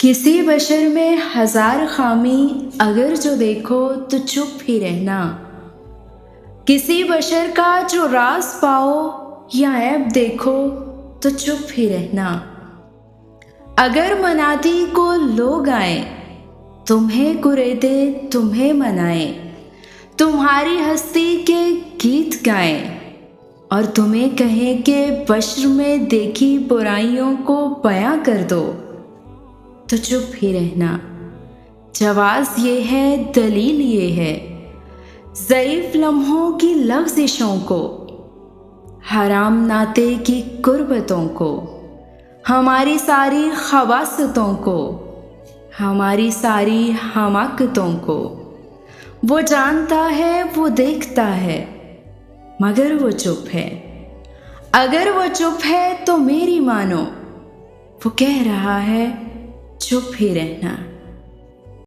किसी बशर में हजार खामी अगर जो देखो तो चुप ही रहना। किसी बशर का जो राज पाओ या ऐब देखो तो चुप ही रहना। अगर मनाती को लोग आए तुम्हें कुरेदे तुम्हें मनाए, तुम्हारी हस्ती के गीत गाएं और तुम्हें कहें कि बशर में देखी बुराइयों को बयां कर दो तो चुप ही रहना। जवाज़ ये है, दलील ये है, ज़ईफ़ लम्हों की लफ्ज़िशों को, हराम नाते की कुर्बतों को, हमारी सारी खवासतों को, हमारी सारी हमाकतों को। वो जानता है, वो देखता है, मगर वो चुप है। अगर वो चुप है तो मेरी मानो, वो कह रहा है चुप ही रहना।